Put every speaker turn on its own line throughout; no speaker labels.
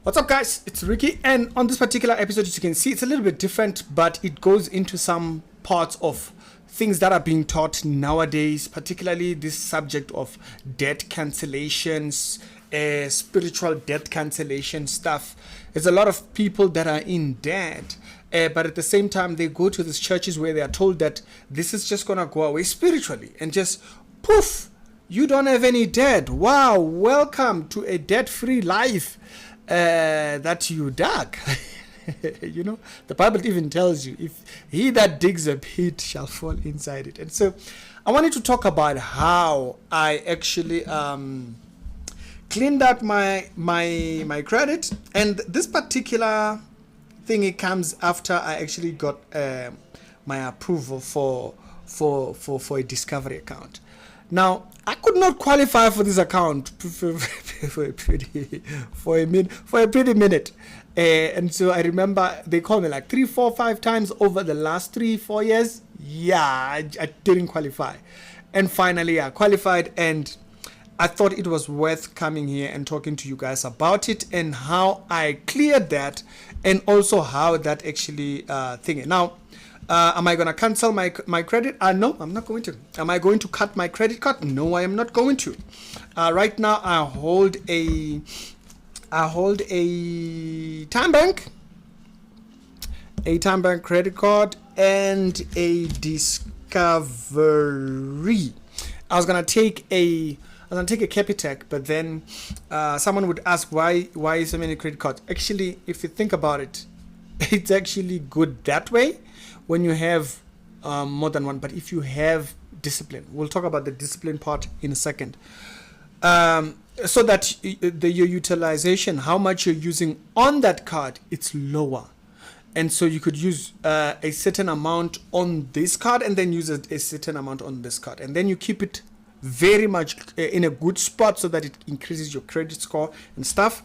What's up, guys? It's Ricky, and on this particular episode, as you can see, it's a little bit different, but it goes into some parts of things that are being taught nowadays, particularly this subject of debt cancellations, spiritual debt cancellation stuff. There's a lot of people that are in debt, but at the same time, they go to these churches where they are told that this is just going to go away spiritually, and just poof, you don't have any debt. Wow, welcome to a debt-free life that you dug. You know, the Bible even tells you, if he that digs a pit shall fall inside it. And so I wanted to talk about how I actually cleaned up my credit. And this particular thing, it comes after I actually got my approval for a discovery account. Now, I could not qualify for this account for a pretty minute. And so I remember they called me like 3, 4, 5 times over the last 3, 4 years. Yeah, I didn't qualify. And finally I qualified, and I thought it was worth coming here and talking to you guys about it and how I cleared that, and also how that actually thing. Now, am I going to cancel my credit? No, I'm not going to. Am I going to cut my credit card? No, I am not going to. Right now, I hold a Time Bank credit card, and a Discovery. I was gonna take a Capitec, but then someone would ask why so many credit cards. Actually, if you think about it, it's actually good that way when you have more than one. But if you have discipline, we'll talk about the discipline part in a second, so that your utilization, how much you're using on that card, it's lower. And so you could use a certain amount on this card and then use a certain amount on this card, and then you keep it very much in a good spot so that it increases your credit score and stuff.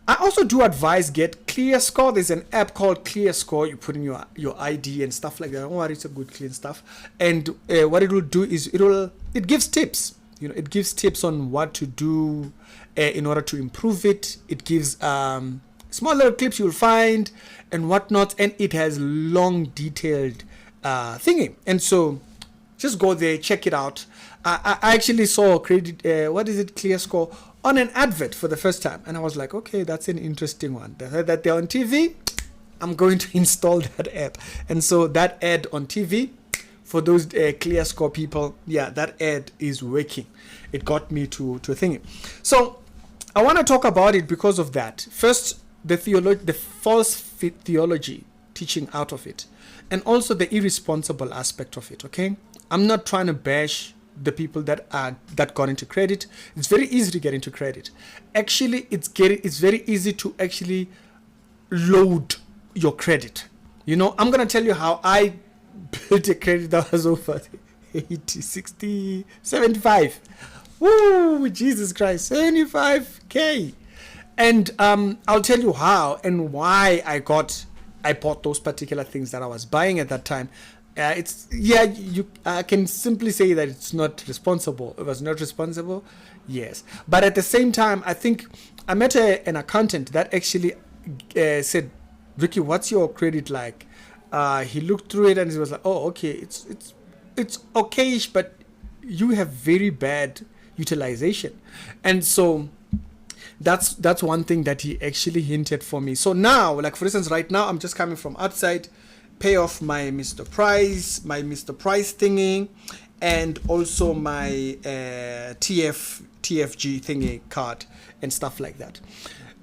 I also do advise get clearscore. There's an app called clearscore. You put in your ID and stuff like that. Oh, it's a good clean stuff. And what it will do is it gives tips. You know, it gives tips on what to do in order to improve it. It gives small little clips you'll find and whatnot, and it has long detailed thingy. And so just go there, check it out. I actually saw clearscore on an advert for the first time, and I was like, okay, that's an interesting one. They heard that they're on TV. I'm going to install that app. And so that ad on TV, for those clearscore people, yeah, that ad is working. It got me to a thing. So I want to talk about it because of that. First, the false theology teaching out of it, and also the irresponsible aspect of it. Okay, I'm not trying to bash the people that got into credit. It's very easy to get into credit. Actually, it's very easy to actually load your credit. You know, I'm gonna tell you how I built a credit that was over 80, 60, 75. Woo, Jesus Christ, 75K. And I'll tell you how and why I bought those particular things that I was buying at that time. I can simply say that it's not responsible. It was not responsible, yes. But at the same time, I think I met an accountant that actually said, Ricky, what's your credit like? He looked through it and he was like, oh, okay, it's okayish, but you have very bad utilization. And so that's one thing that he actually hinted for me. So now, like for instance, right now I'm just coming from outside, pay off my Mr. Price thingy, and also my TFG thingy card and stuff like that.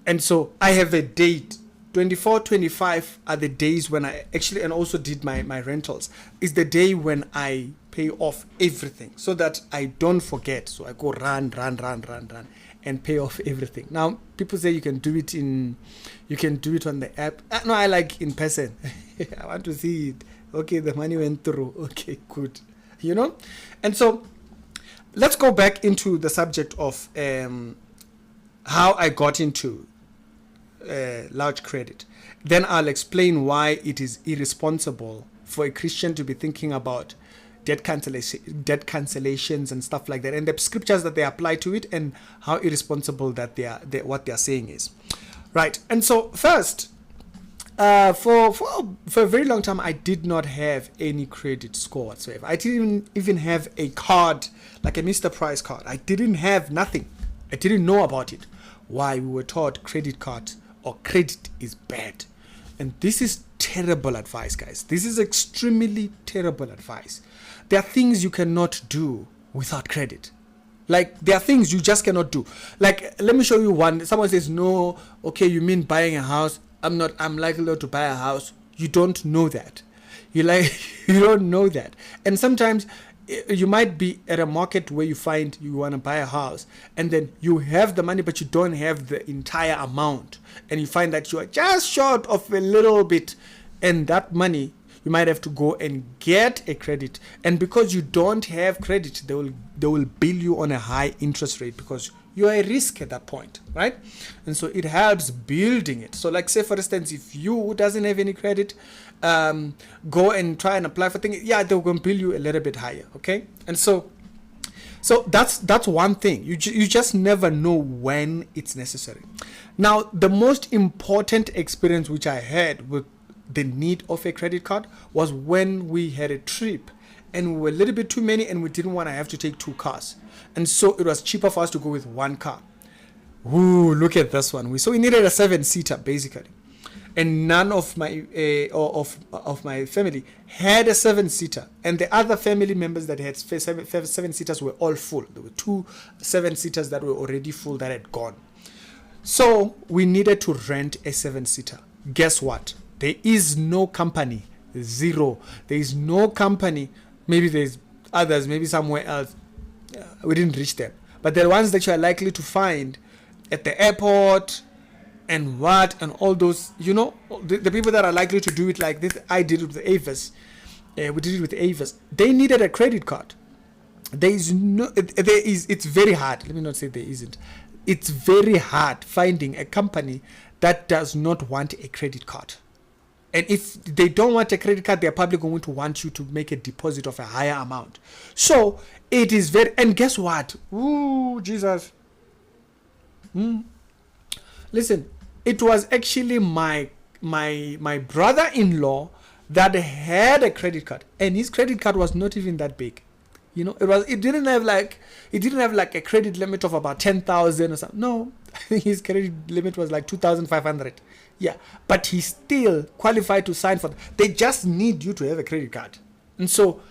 And so I have a date. 24, 25 are the days when I actually, and also did my rentals, is the day when I pay off everything so that I don't forget. So I go run and pay off everything. Now people say you can do it on the app. No, I like in person. I want to see it. Okay, the money went through. Okay, good. You know? And so let's go back into the subject of how I got into large credit. Then I'll explain why it is irresponsible for a Christian to be thinking about debt cancellations and stuff like that, and the scriptures that they apply to it, and how irresponsible that what they are saying is. Right. And so first, for a very long time, I did not have any credit score whatsoever. I didn't even have a card, like a Mr. Price card. I didn't have nothing. I didn't know about it. Why? We were taught credit card or credit is bad. And this is terrible advice, guys. This is extremely terrible advice. There are things you cannot do without credit. Like, there are things you just cannot do. Like, let me show you one. Someone says, no, okay, you mean buying a house? I'm likely not to buy a house. You don't know that. You don't know that. And sometimes you might be at a market where you find you want to buy a house, and then you have the money, but you don't have the entire amount. And you find that you are just short of a little bit. And that money, you might have to go and get a credit. And because you don't have credit, they will bill you on a high interest rate because you are a risk at that point, right? And so it helps building it. So like, say for instance, if you doesn't have any credit, go and try and apply for things. Yeah, they're going to bill you a little bit higher, okay? And so that's one thing. You just never know when it's necessary. Now, the most important experience which I had with the need of a credit card was when we had a trip and we were a little bit too many and we didn't want to have to take 2 cars. And so it was cheaper for us to go with 1 car. Ooh, look at this one. So we needed a 7-seater basically. And none of my of my family had a 7-seater. And the other family members that had 7-seaters were all full. There were 2 7-seaters that were already full that had gone. So we needed to rent a 7-seater. Guess what? There is no company. Zero. There is no company. Maybe there's others, maybe somewhere else. We didn't reach them. But the ones that you are likely to find at the airport and all those, the people that are likely to do it like this. I did it with Avis. We did it with Avis. They needed a credit card. It's very hard. Let me not say there isn't. It's very hard finding a company that does not want a credit card. And if they don't want a credit card, they're probably going to want you to make a deposit of a higher amount. So it is and guess what? Ooh, Jesus. Listen, it was actually my brother-in-law that had a credit card, and his credit card was not even that big. It didn't have like a credit limit of about 10,000 or something. No, I think his credit limit was like 2,500. Yeah, but he still qualified to sign for that. They just need you to have a credit card. And so,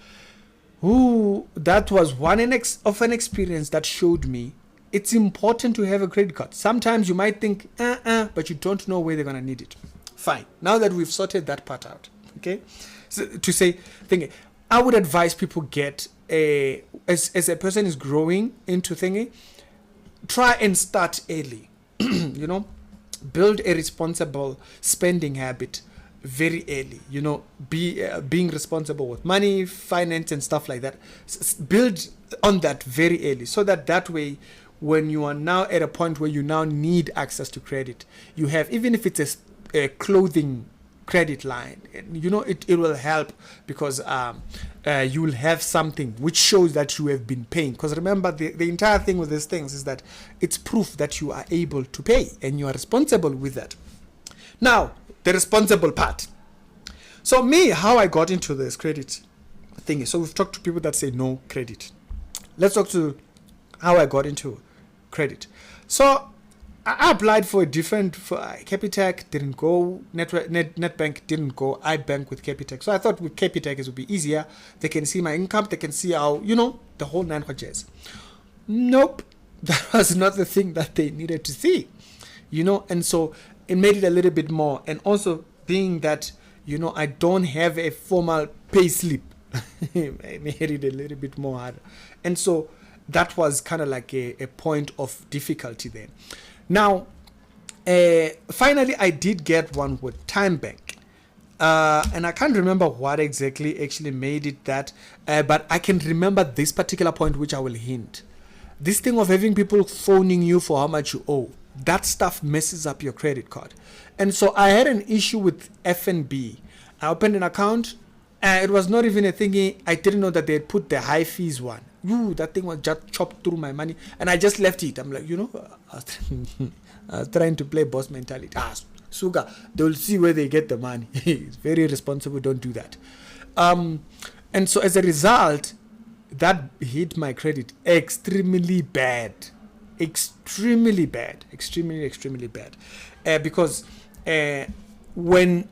that was one of an experience that showed me it's important to have a credit card. Sometimes you might think, but you don't know where they're going to need it. Fine. Now that we've sorted that part out, okay? So I would advise people get as a person is growing into thingy, try and start early. Build a responsible spending habit very early. Being responsible with money, finance, and stuff like that. Build on that very early, so that way, when you are now at a point where you now need access to credit, you have, even if it's a clothing credit line, it will help because you will have something which shows that you have been paying. Because remember, the entire thing with these things is that it's proof that you are able to pay and you are responsible with that. Now, the responsible part. So how I got into this credit thing. So we've talked to people that say no credit. Let's talk to how I got into credit. So I applied for Capitec, didn't go. Netbank didn't go. I bank with Capitec. So I thought with Capitec it would be easier. They can see my income. They can see how, the whole 9 jazz. Nope. That was not the thing that they needed to see. And so it made it a little bit more. And also being that, I don't have a formal pay slip. I made it a little bit more harder. And so that was kind of like a point of difficulty there. Now, finally, I did get one with Time Bank. And I can't remember what actually made it that, but I can remember this particular point, which I will hint. This thing of having people phoning you for how much you owe, that stuff messes up your credit card. And so I had an issue with FNB. I opened an account, and it was not even a thingy. I didn't know that they had put the high fees one. That thing was just chopped through my money, and I just left it. I'm like, trying to play boss mentality. Suga, they'll see where they get the money. It's very irresponsible. Don't do that. And so as a result, that hit my credit extremely bad. Extremely bad. Because when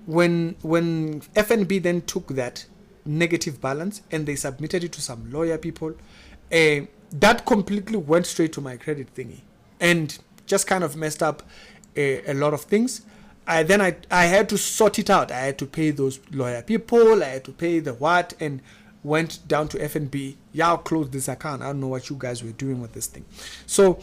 FNB then took that negative balance and they submitted it to some lawyer people, that completely went straight to my credit thingy and just kind of messed up a lot of things. I had to sort it out. I had to pay those lawyer people. I had to pay the what, and went down to FNB. Y'all close this account. I don't know what you guys were doing with this thing. So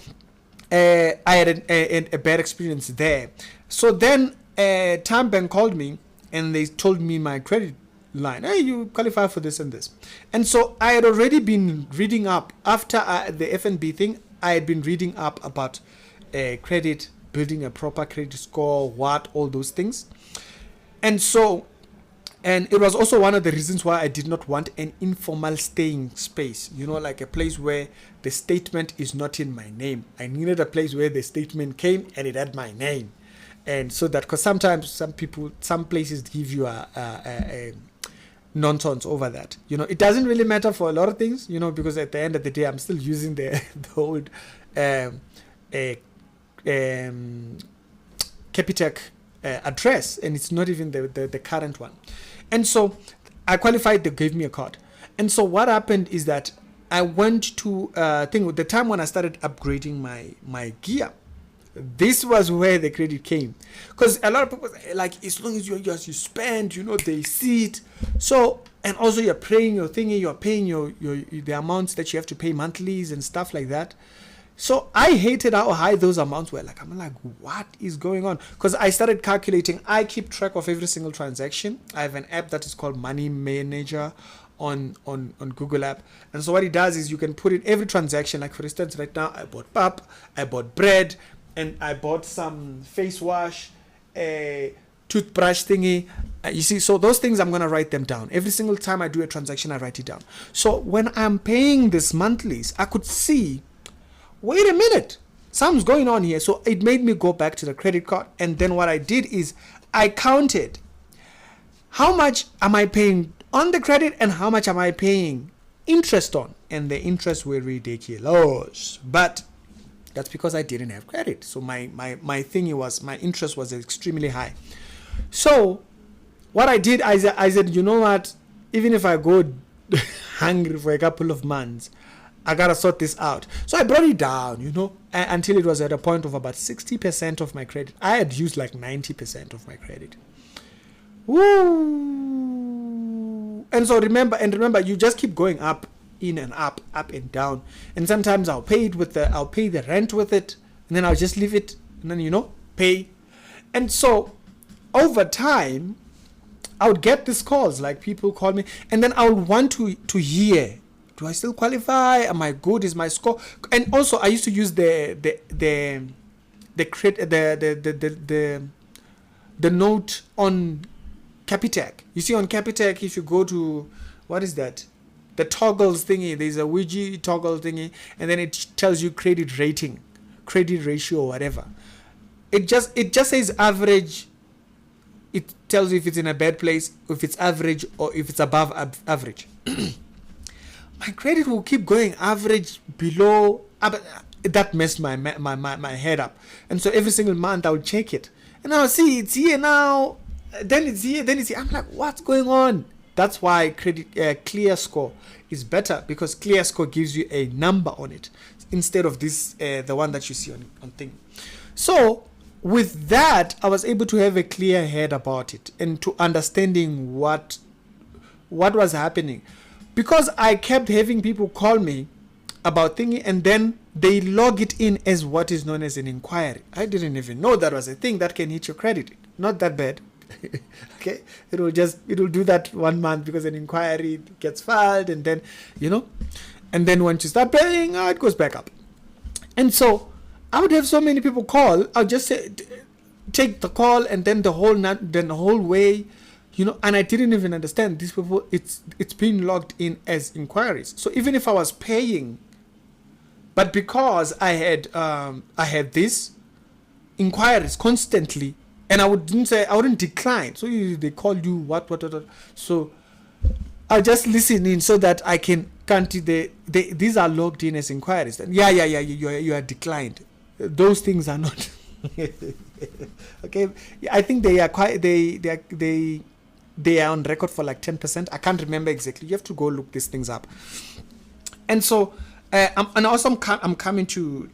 I had a bad experience there. So then TymeBank called me and they told me my credit line, hey, you qualify for this and this. And so I had already been reading up after the FNB thing. I had been reading up about credit, building a proper credit score, all those things. And so, and it was also one of the reasons why I did not want an informal staying space, like a place where the statement is not in my name. I needed a place where the statement came and it had my name. And so that, because sometimes some places give you a nonsense over that. It doesn't really matter for a lot of things, because at the end of the day, I'm still using the old Capitec address, and it's not even the current one. And so I qualified, they gave me a card. And so what happened is that I went to the time when I started upgrading my gear. This was where the credit came, because a lot of people say, like, as long as you spend, they see it. So, and also you're paying your thingy, you're paying the amounts that you have to pay monthlies and stuff like that. So I hated how high those amounts were. I'm like, what is going on? Because I started calculating. I keep track of every single transaction. I have an app that is called Money Manager on Google app. And so what it does is you can put in every transaction. Like, for instance, right now I bought pap, I bought bread, and I bought some face wash, a toothbrush thingy. You see, so those things I'm going to write them down. Every single time I do a transaction, I write it down. So when I'm paying this monthlies, I could see, wait a minute, something's going on here. So it made me go back to the credit card. And then what I did is I counted how much am I paying on the credit and how much am I paying interest on. And the interest were ridiculous. But that's because I didn't have credit. So my thingy was, my interest was extremely high. So what I did, I said, you know what, even if I go hungry for a couple of months, I gotta sort this out. So I brought it down, until it was at a point of about 60% of my credit. I had used like 90% of my credit. Woo! And so remember, you just keep going up, in and up and down. And sometimes I'll pay the rent with it, and then I'll just leave it, and then pay. And so over time, I would get these calls, like people call me, and then I would want to hear, do I still qualify? Am I good? Is my score? And also, I used to use the note on Capitec. You see, on Capitec, if you go to, what is that? The toggles thingy. There's a widget toggle thingy, and then it tells you credit rating, credit ratio, or whatever. It just says average. It tells you if it's in a bad place, if it's average, or if it's above average. My credit will keep going average, below. That messed my head up. And so every single month I would check it, and I'll see it's here now, then it's here, then it's here. I'm like, what's going on? That's why clearscore is better, because clearscore gives you a number on it instead of this the one that you see on thing. So with that, I was able to have a clear head about it and to understanding what was happening. Because I kept having people call me about thingy, and then they log it in as what is known as an inquiry. I didn't even know that was a thing that can hit your credit. Not that bad. Okay, it will do that 1 month because an inquiry gets filed, and then and then once you start paying, it goes back up. And so I would have so many people call. I'll just say, take the call, and then the whole way. And I didn't even understand these people. It's being logged in as inquiries. So even if I was paying, but because I had this inquiries constantly, and I wouldn't decline. So they call you what. So I'll just listen in so that I can these are logged in as inquiries. And you are declined. Those things are not. Okay, I think they are on record for like 10%. I can't remember exactly. You have to go look these things up. And so, I'm coming to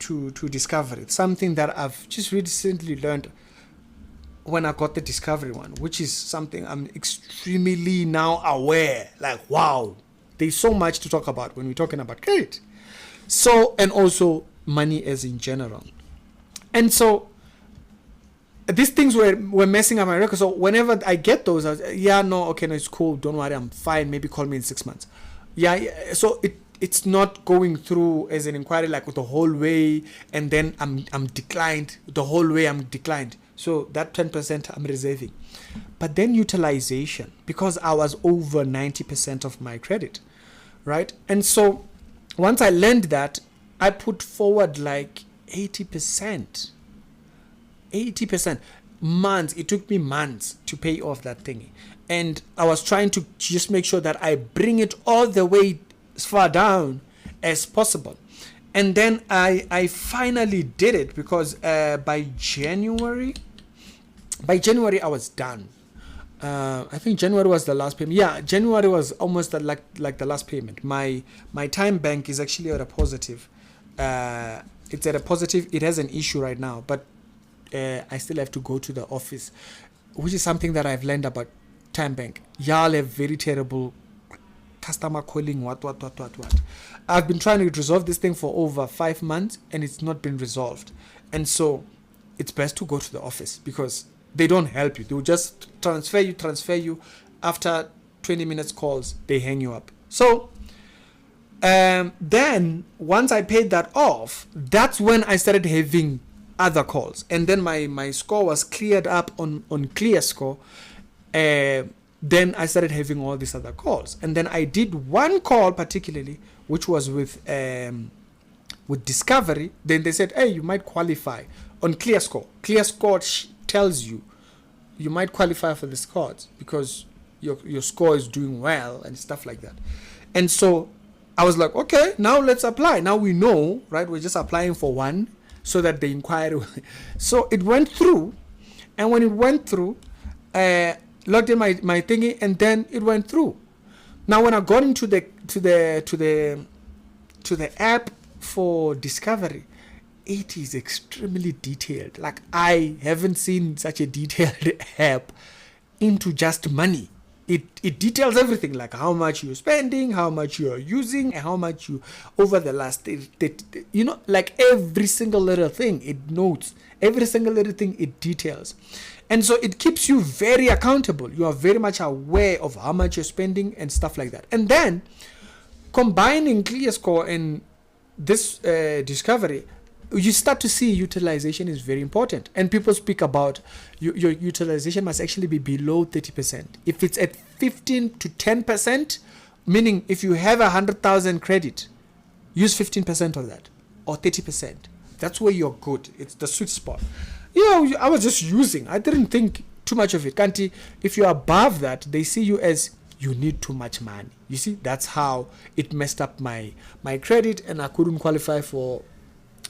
Discovery. It's something that I've just recently learned when I got the Discovery one, which is something I'm extremely now aware. Like, wow, there's so much to talk about when we're talking about credit. So, and also money as in general. And so, these things were messing up my record. So whenever I get those, I was, no, it's cool. Don't worry, I'm fine. Maybe call me in 6 months. So it's not going through as an inquiry like the whole way, and then I'm declined. The whole way I'm declined. So that 10% I'm reserving. But then utilization, because I was over 90% of my credit, right? And so once I learned that, I put forward like 80%. 80% months. It took me months to pay off that thingy, and I was trying to just make sure that I bring it all the way as far down as possible. And then I finally did it, because by January I was done. I think January was the last payment. January was almost like the last payment. My time bank is actually at a positive. It's at a positive. It has an issue right now, but I still have to go to the office, which is something that I've learned about time bank. Y'all have very terrible customer calling, what. I've been trying to resolve this thing for over 5 months, and it's not been resolved. And so it's best to go to the office, because they don't help you. They'll just transfer you. After 20 minutes calls, they hang you up. So then once I paid that off, that's when I started having other calls, and then my score was cleared up on clearscore. Then I started having all these other calls, and then I did one call particularly, which was with Discovery. Then they said, hey, you might qualify on clearscore. Clearscore tells you might qualify for this cards because your score is doing well and stuff like that. And so I was like, okay, now let's apply. Now we know, right? We're just applying for one, so that the inquiry. So it went through, and when it went through, logged in my thingy, and then it went through. Now when I got into the app for Discovery, it is extremely detailed. Like, I haven't seen such a detailed app into just money. It details everything, like how much you're spending, how much you're using, and how much you over the last, like every single little thing it notes, every single little thing it details. And so it keeps you very accountable. You are very much aware of how much you're spending and stuff like that. And then combining clearscore and this Discovery, you start to see utilization is very important. And people speak about your utilization must actually be below 30%. If it's at 15 to 10%, meaning if you have 100,000 credit, use 15% of that, or 30%. That's where you're good. It's the sweet spot. I was just using. I didn't think too much of it. Kanti, if you're above that, they see you as you need too much money. You see, that's how it messed up my credit, and I couldn't qualify for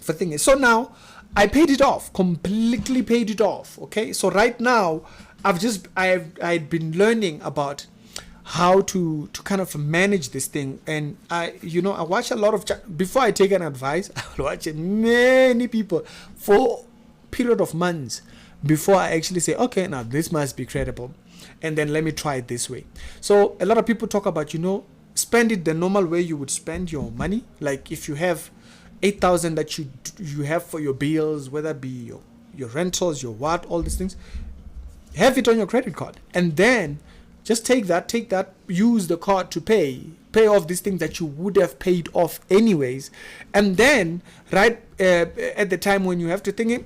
things. So now I paid it off, completely paid it off. Okay, so right now I'd been learning about how to kind of manage this thing, and I watch a lot of before I take an advice. I will watch many people for a period of months before I actually say, okay, now this must be credible, and then let me try it this way. So a lot of people talk about spend it the normal way you would spend your money. Like if you have 8,000 that you have for your bills, whether it be your rentals, your what, all these things, have it on your credit card, and then just take that, use the card to pay off these things that you would have paid off anyways, and then right at the time when you have to think it,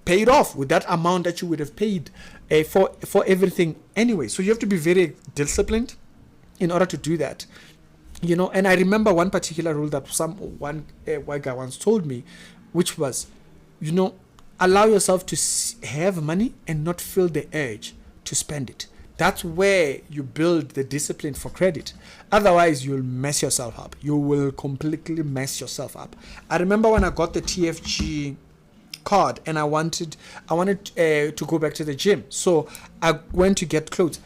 pay it off with that amount that you would have paid for everything anyway. So you have to be very disciplined in order to do that. And I remember one particular rule that one guy once told me, which was, allow yourself to have money and not feel the urge to spend it. That's where you build the discipline for credit. Otherwise, you'll mess yourself up. You will completely mess yourself up. I remember when I got the TFG card and I wanted to go back to the gym. So I went to get clothes.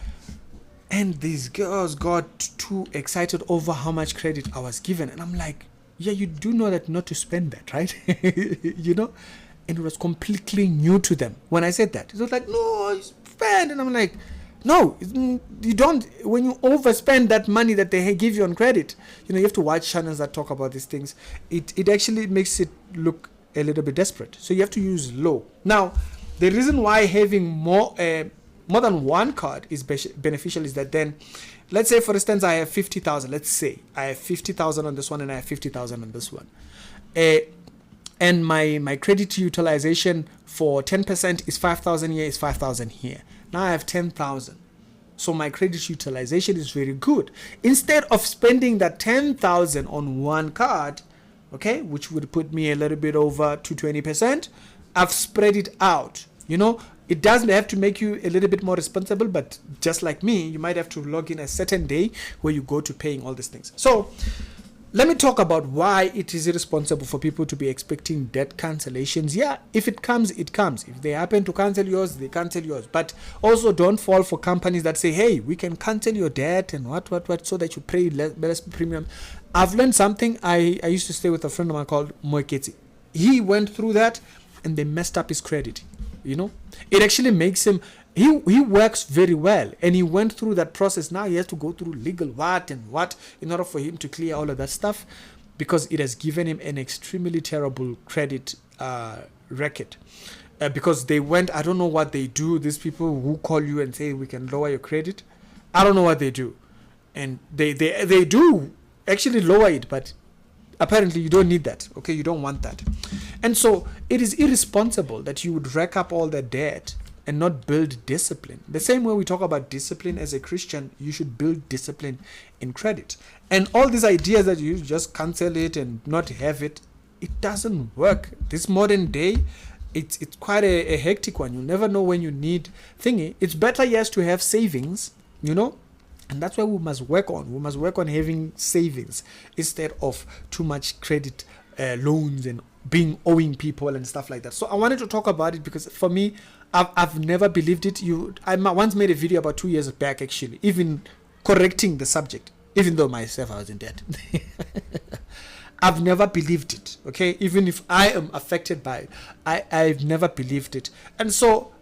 And these girls got too excited over how much credit I was given. And I'm like, yeah, you do know that not to spend that, right? You know? And it was completely new to them. When I said that, it was like, no, you spend. And I'm like, no, you don't. When you overspend that money that they give you on credit, you have to watch channels that talk about these things. It actually makes it look a little bit desperate. So you have to use low. Now, the reason why having more than one card is beneficial is that then, let's say for instance I have 50,000. Let's say I have 50,000 on this one and I have 50,000 on this one, and my credit utilization for 10% is 5,000 here, is 5,000 here. Now I have 10,000. So my credit utilization is very good. Instead of spending that 10,000 on one card, okay, which would put me a little bit over to 20%, I've spread it out. It doesn't have to make you a little bit more responsible, but just like me, you might have to log in a certain day where you go to paying all these things. So let me talk about why it is irresponsible for people to be expecting debt cancellations. Yeah, if it comes, it comes. If they happen to cancel yours, they cancel yours. But also don't fall for companies that say, hey, we can cancel your debt and what, so that you pay less premium. I've learned something. I used to stay with a friend of mine called Moeketsi. He went through that and they messed up his credit. It actually makes him, he works very well, and he went through that process. Now he has to go through legal what in order for him to clear all of that stuff, because it has given him an extremely terrible credit record. Because they went, I don't know what they do, these people who call you and say we can lower your credit. I don't know what they do, and they do actually lower it, but apparently you don't need that. Okay, you don't want that. And so it is irresponsible that you would rack up all that debt and not build discipline. The same way we talk about discipline as a Christian, you should build discipline in credit. And all these ideas that you just cancel it and not have it, it doesn't work. This modern day, it's quite a hectic one. You never know when you need thingy. It's better, yes, to have savings, and that's why we must work on. We must work on having savings instead of too much credit loans and owing people and stuff like that. So I wanted to talk about it because for me, I've never believed it. I once made a video about 2 years back, actually, even correcting the subject, even though myself I was in debt. I've never believed it. Okay, even if I am affected by it, I've never believed it. And so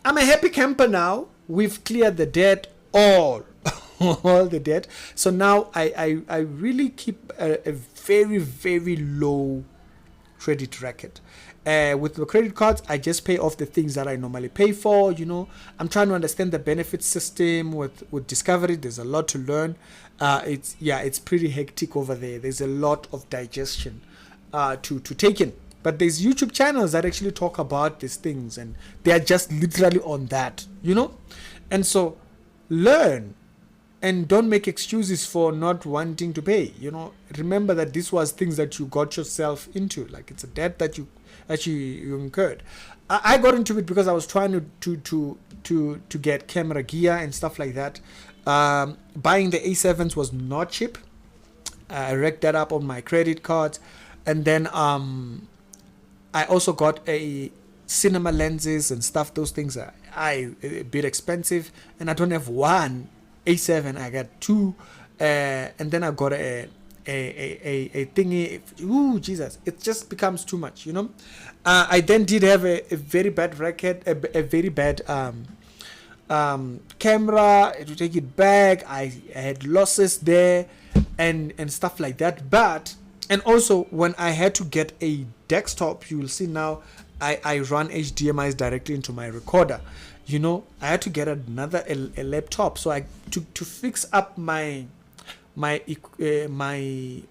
I'm a happy camper now. We've cleared the debt all the debt. So now I really keep a very, very low credit record. With the credit cards, I just pay off the things that I normally pay for. I'm trying to understand the benefit system with Discovery. There's a lot to learn. It's pretty hectic over there. There's a lot of digestion to take in. But there's YouTube channels that actually talk about these things, and they are just literally on that, And so learn. And don't make excuses for not wanting to pay. Remember that this was things that you got yourself into. Like, it's a debt that you incurred. I got into it because I was trying to get camera gear and stuff like that. Buying the A7s was not cheap. I racked that up on my credit cards, and then I also got a cinema lenses and stuff. Those things are a bit expensive, and I don't have one A7. I got two, and then I got a thingy. Ooh, Jesus! It just becomes too much, I then did have a very bad record, a very bad camera. To take it back, I had losses there, and stuff like that. And also when I had to get a desktop, you will see now I run HDMIs directly into my recorder. I had to get another a laptop, so I to fix up my equipment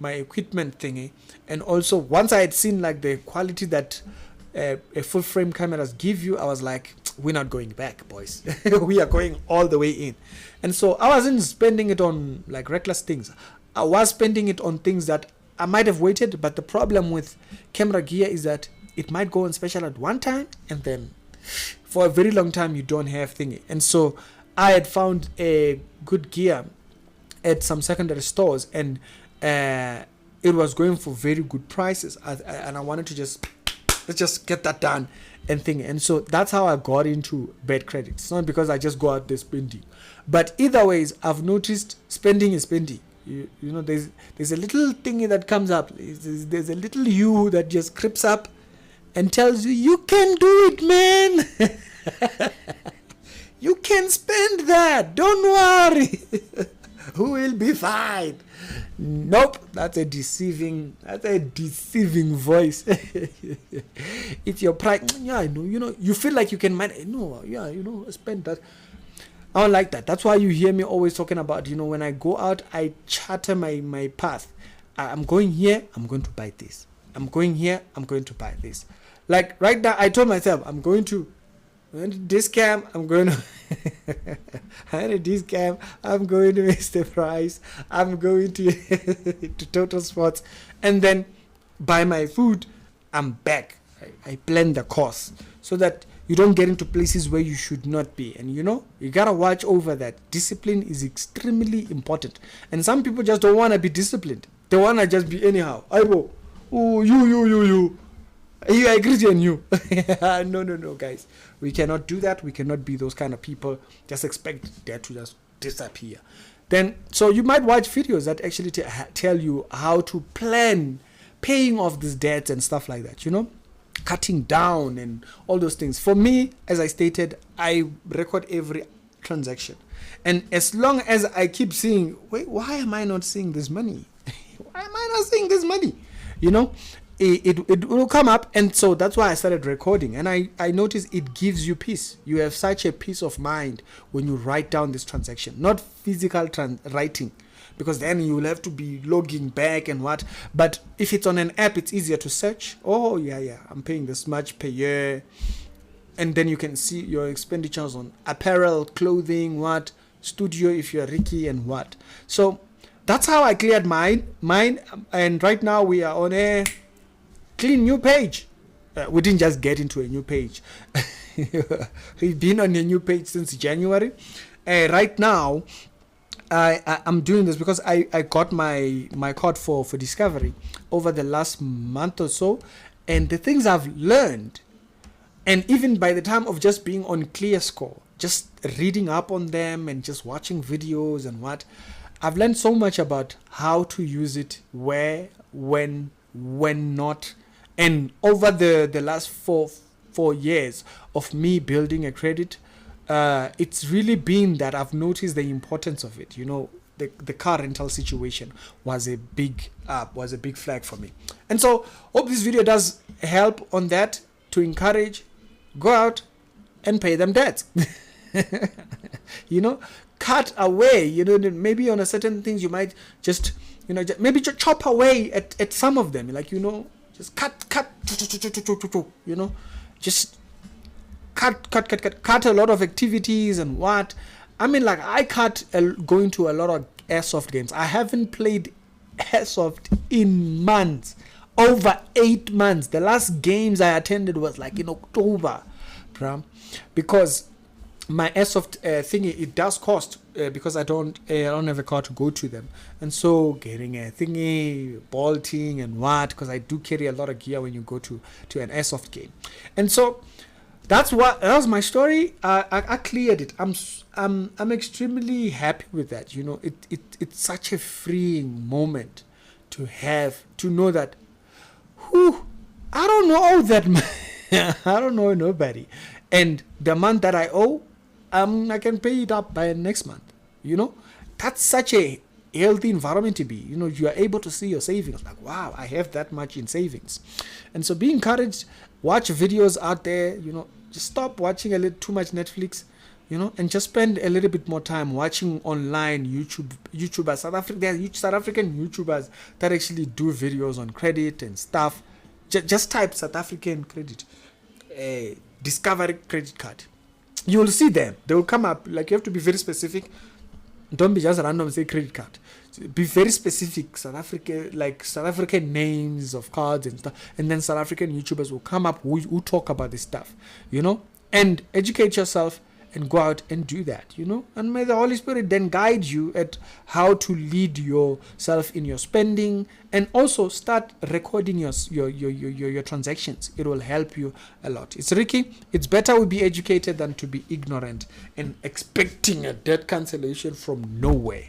thingy. And also once I had seen like the quality that a full frame cameras give you, I was like, we're not going back, boys. We are going all the way in. And so I wasn't spending it on like reckless things. I was spending it on things that I might have waited, but the problem with camera gear is that it might go on special at one time, and then for a very long time you don't have thingy. And so I had found a good gear at some secondary stores, and it was going for very good prices, and I wanted to let's just get that done and thing. And so that's how I got into bad credit. It's not because I just go out there spending, but either ways I've noticed spending is spending. You know, there's a little thingy that comes up. There's a little you that just creeps up and tells you can do it, man. You can spend that, don't worry. Who will be fine? Nope, that's a deceiving voice. It's your pride. Yeah, I know. You know, you feel like you can manage. No, yeah, you know, spend that. I don't like that. That's why you hear me always talking about, you know, when I go out, I charter my path. I'm going here, I'm going to buy this. I'm going here, I'm going to buy this. Like right now, I told myself I'm going to this camp, I'm going to this camp, I'm going to Mr. Price, I'm going to to Total Sports, and then buy my food. I'm back. I plan the course so that you don't get into places where you should not be. And you know, you gotta watch over that. Discipline is extremely important. And some people just don't want to be disciplined. They want to just be anyhow. I go, oh, you. I agree on you. No, guys. We cannot do that. We cannot be those kind of people. Just expect that to just disappear. Then, so you might watch videos that actually tell you how to plan paying off these debts and stuff like that, you know, cutting down and all those things. For me, as I stated, I record every transaction. And as long as I keep seeing, wait, why am I not seeing this money? Why am I not seeing this money? You know, it will come up. And so that's why I started recording. And I noticed it gives you peace. You have such a peace of mind when you write down this transaction, not physical writing, because then you will have to be logging back and what. But if it's on an app, it's easier to search. Oh, yeah, I'm paying this much per year. And then you can see your expenditures on apparel, clothing, what, studio if you're Ricky, and what. So that's how I cleared mine. And right now we are on a clean new page. We didn't just get into a new page. We've been on a new page since January. Right now, I'm doing this because I got my card for Discovery over the last month or so. And the things I've learned, and even by the time of just being on ClearScore, just reading up on them and just watching videos and what, I've learned so much about how to use it, where, when not. And over the last four years of me building a credit, it's really been that I've noticed the importance of it. You know, the car rental situation was a big flag for me. And so hope this video does help on that, to encourage, go out and pay them debts. You know, cut away, you know, maybe on a certain things you might just, you know, maybe just chop away at some of them, like, you know, just cut, you know, just cut a lot of activities and what. I mean, like, I cut going to a lot of airsoft games. I haven't played airsoft in months, over 8 months. The last games I attended was like in October, because my airsoft thingy, it does cost, because I don't have a car to go to them. And so getting a thingy, bolting and what, because I do carry a lot of gear when you go to an airsoft game. And so that was my story. I cleared it. I'm extremely happy with that. You know, it's such a freeing moment to know that, I don't know that I don't know nobody, and the month that I owe, I can pay it up by next month. You know, that's such a healthy environment to be. You know, you are able to see your savings. Like, wow, I have that much in savings. And so be encouraged. Watch videos out there. You know, just stop watching a little too much Netflix. You know, and just spend a little bit more time watching online YouTubers. There are South African YouTubers that actually do videos on credit and stuff. Just type South African credit, Discovery credit card. You will see them. They will come up. Like, you have to be very specific. Don't be just random say credit card. Be very specific. South African names of cards and stuff, and then South African YouTubers will come up who talk about this stuff, and educate yourself and go out and do that, and may the Holy Spirit then guide you at how to lead yourself in your spending, and also start recording your transactions. It will help you a lot. It's Ricky. It's better we be educated than to be ignorant and expecting a debt cancellation from nowhere.